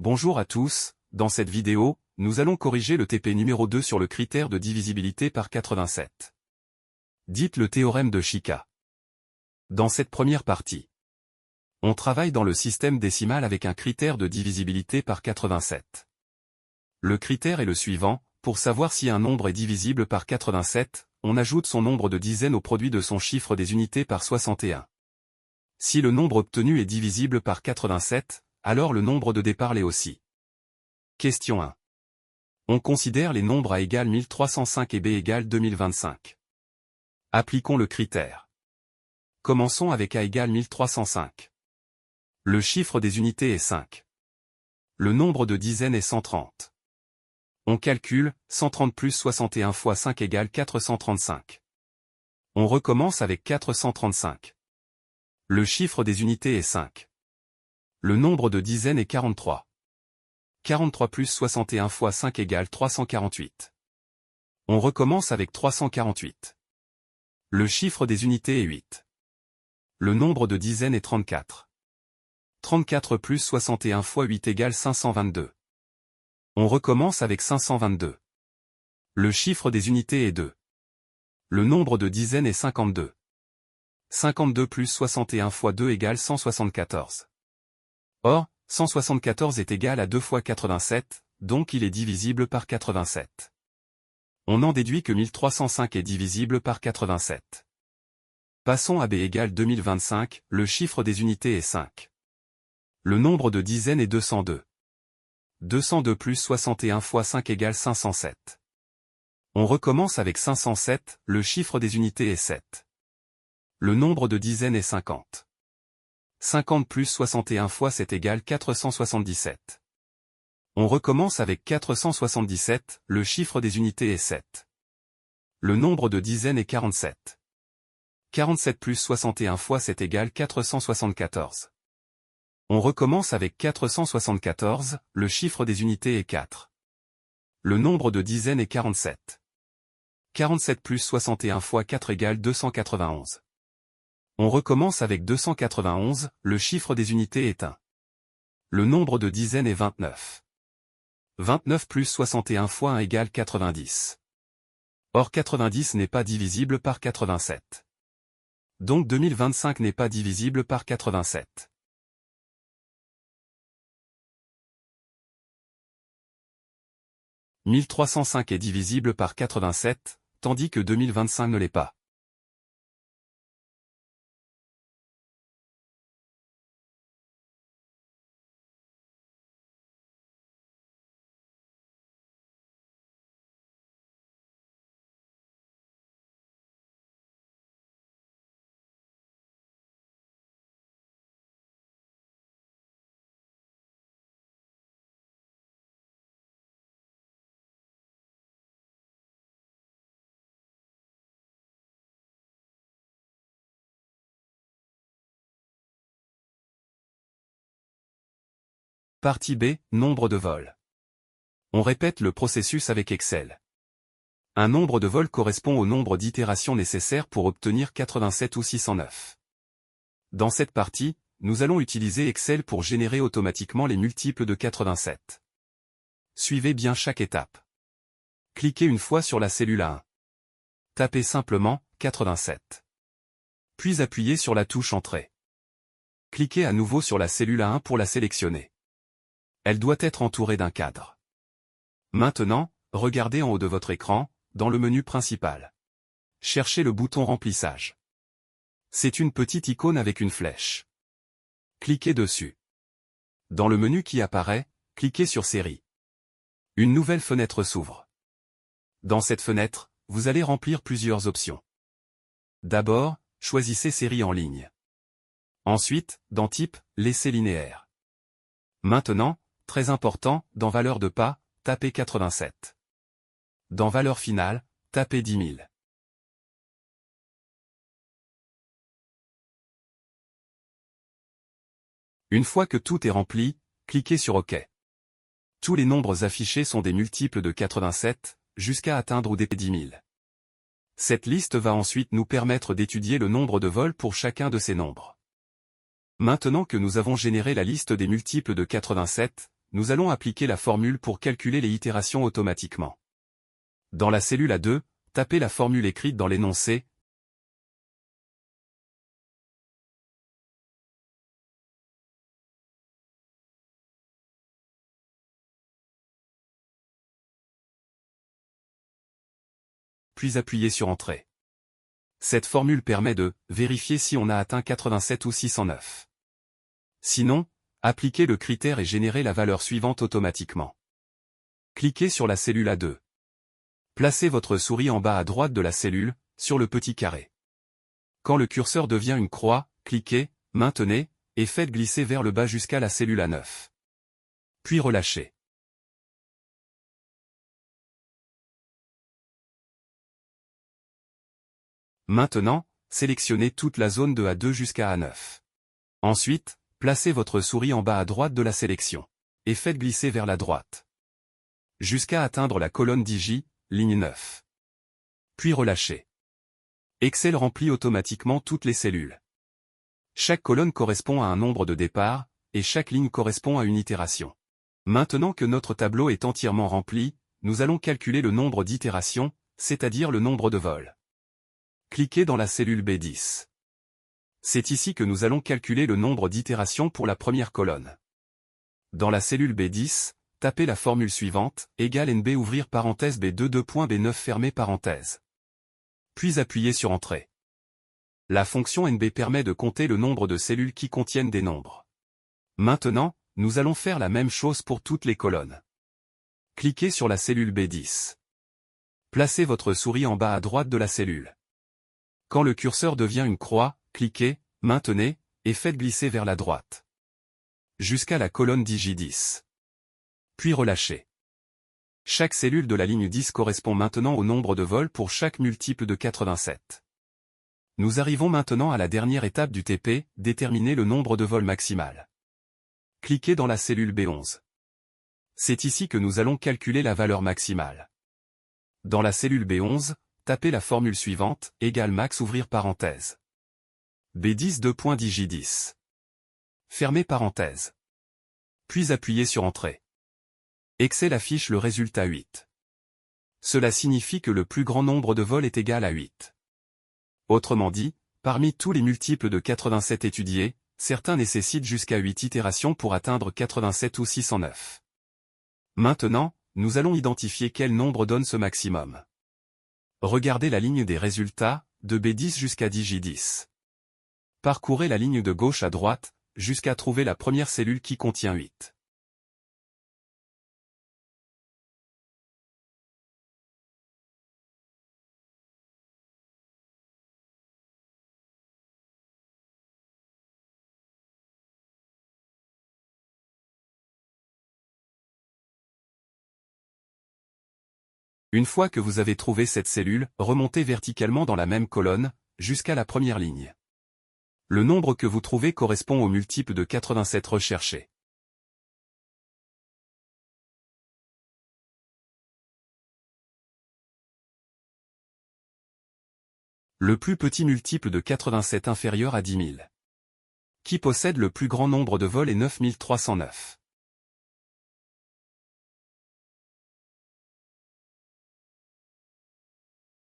Bonjour à tous, dans cette vidéo, nous allons corriger le TP numéro 2 sur le critère de divisibilité par 87. Dites le théorème de Chica. Dans cette première partie, on travaille dans le système décimal avec un critère de divisibilité par 87. Le critère est le suivant: pour savoir si un nombre est divisible par 87, on ajoute son nombre de dizaines au produit de son chiffre des unités par 61. Si le nombre obtenu est divisible par 87, alors le nombre de départ l'est aussi. Question 1. On considère les nombres A égale 1305 et B égale 2025. Appliquons le critère. Commençons avec A égale 1305. Le chiffre des unités est 5. Le nombre de dizaines est 130. On calcule, 130 plus 61 fois 5 égale 435. On recommence avec 435. Le chiffre des unités est 5. Le nombre de dizaines est 43. 43 plus 61 fois 5 égale 348. On recommence avec 348. Le chiffre des unités est 8. Le nombre de dizaines est 34. 34 plus 61 fois 8 égale 522. On recommence avec 522. Le chiffre des unités est 2. Le nombre de dizaines est 52. 52 plus 61 fois 2 égale 174. Or, 174 est égal à 2 fois 87, donc il est divisible par 87. On en déduit que 1305 est divisible par 87. Passons à B égale 2025, le chiffre des unités est 5. Le nombre de dizaines est 202. 202 plus 61 fois 5 égale 507. On recommence avec 507, le chiffre des unités est 7. Le nombre de dizaines est 50. 50 plus 61 fois 7 égale 477. On recommence avec 477, le chiffre des unités est 7. Le nombre de dizaines est 47. 47 plus 61 fois 7 égale 474. On recommence avec 474, le chiffre des unités est 4. Le nombre de dizaines est 47. 47 plus 61 fois 4 égale 291. On recommence avec 291, le chiffre des unités est 1. Le nombre de dizaines est 29. 29 plus 61 fois 1 égale 90. Or 90 n'est pas divisible par 87. Donc 2025 n'est pas divisible par 87. « 1305 est divisible par 87, tandis que 2025 ne l'est pas. Partie B, nombre de vols. On répète le processus avec Excel. Un nombre de vols correspond au nombre d'itérations nécessaires pour obtenir 87 ou 609. Dans cette partie, nous allons utiliser Excel pour générer automatiquement les multiples de 87. Suivez bien chaque étape. Cliquez une fois sur la cellule A1. Tapez simplement 87. Puis appuyez sur la touche Entrée. Cliquez à nouveau sur la cellule A1 pour la sélectionner. Elle doit être entourée d'un cadre. Maintenant, regardez en haut de votre écran, dans le menu principal. Cherchez le bouton Remplissage. C'est une petite icône avec une flèche. Cliquez dessus. Dans le menu qui apparaît, cliquez sur Série. Une nouvelle fenêtre s'ouvre. Dans cette fenêtre, vous allez remplir plusieurs options. D'abord, choisissez Série en ligne. Ensuite, dans Type, laissez linéaire. Maintenant, très important, dans valeur de pas, tapez 87. Dans valeur finale, tapez 10 000. Une fois que tout est rempli, cliquez sur OK. Tous les nombres affichés sont des multiples de 87, jusqu'à atteindre ou dépasser 10 000. Cette liste va ensuite nous permettre d'étudier le nombre de vols pour chacun de ces nombres. Maintenant que nous avons généré la liste des multiples de 87, nous allons appliquer la formule pour calculer les itérations automatiquement. Dans la cellule A2, tapez la formule écrite dans l'énoncé, puis appuyez sur Entrée. Cette formule permet de vérifier si on a atteint 87 ou 609. Sinon, appliquez le critère et générez la valeur suivante automatiquement. Cliquez sur la cellule A2. Placez votre souris en bas à droite de la cellule, sur le petit carré. Quand le curseur devient une croix, cliquez, maintenez, et faites glisser vers le bas jusqu'à la cellule A9. Puis relâchez. Maintenant, sélectionnez toute la zone de A2 jusqu'à A9. Ensuite, placez votre souris en bas à droite de la sélection. Et faites glisser vers la droite. Jusqu'à atteindre la colonne Digi, ligne 9. Puis relâchez. Excel remplit automatiquement toutes les cellules. Chaque colonne correspond à un nombre de départ, et chaque ligne correspond à une itération. Maintenant que notre tableau est entièrement rempli, nous allons calculer le nombre d'itérations, c'est-à-dire le nombre de vols. Cliquez dans la cellule B10. C'est ici que nous allons calculer le nombre d'itérations pour la première colonne. Dans la cellule B10, tapez la formule suivante, égale NB ouvrir parenthèse B2 2.B9 fermer parenthèse. Puis appuyez sur Entrée. La fonction NB permet de compter le nombre de cellules qui contiennent des nombres. Maintenant, nous allons faire la même chose pour toutes les colonnes. Cliquez sur la cellule B10. Placez votre souris en bas à droite de la cellule. Quand le curseur devient une croix, cliquez, maintenez, et faites glisser vers la droite. Jusqu'à la colonne Digi10. Puis relâchez. Chaque cellule de la ligne 10 correspond maintenant au nombre de vols pour chaque multiple de 87. Nous arrivons maintenant à la dernière étape du TP, déterminer le nombre de vols maximal. Cliquez dans la cellule B11. C'est ici que nous allons calculer la valeur maximale. Dans la cellule B11, tapez la formule suivante, égale max ouvrir parenthèse. B10 2.Digi10. Fermez parenthèse. Puis appuyez sur Entrée. Excel affiche le résultat 8. Cela signifie que le plus grand nombre de vols est égal à 8. Autrement dit, parmi tous les multiples de 87 étudiés, certains nécessitent jusqu'à 8 itérations pour atteindre 87 ou 609. Maintenant, nous allons identifier quel nombre donne ce maximum. Regardez la ligne des résultats, de B10 jusqu'à Digi10. Parcourez la ligne de gauche à droite, jusqu'à trouver la première cellule qui contient 8. Une fois que vous avez trouvé cette cellule, remontez verticalement dans la même colonne, jusqu'à la première ligne. Le nombre que vous trouvez correspond au multiple de 87 recherché. Le plus petit multiple de 87 inférieur à 10 000. Qui possède le plus grand nombre de vols est 9309.